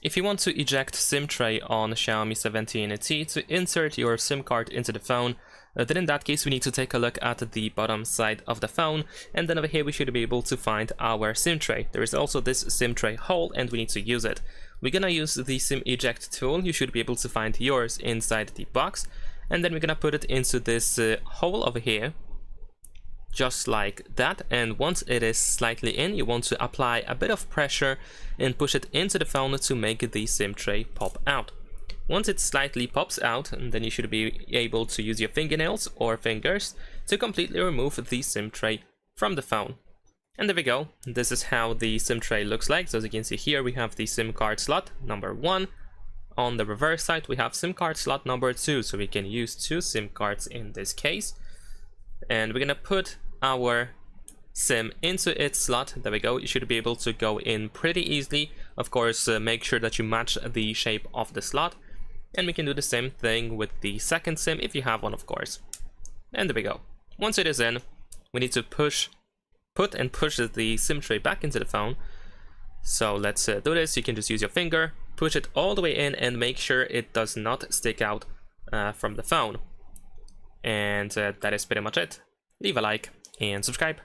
If you want to eject SIM tray on Xiaomi 17T to insert your SIM card into the phone, then in that case we need to take a look at the bottom side of the phone, and then over here we should be able to find our SIM tray. There is also this SIM tray hole and we need to use it. We're gonna use the SIM eject tool. You should be able to find yours inside the box, and then we're gonna put it into this hole over here, just like that. And once it is slightly in, you want to apply a bit of pressure and push it into the phone to make the SIM tray pop out. Once it slightly pops out, then you should be able to use your fingernails or fingers to completely remove the SIM tray from the phone. And there we go. This is how the SIM tray looks like. So as you can see here, we have the SIM card slot number 1. On the reverse side, we have SIM card slot number 2. So we can use 2 SIM cards in this case. And we're gonna put our SIM into its slot. There we go. You should be able to go in pretty easily. Of course, make sure that you match the shape of the slot. And we can do the same thing with the second SIM if you have one, of course. And there we go. Once it is in, we need to put and push the SIM tray back into the phone. So let's do this. You can just use your finger, push it all the way in, and make sure it does not stick out from the phone. And that is pretty much it. Leave a like and subscribe.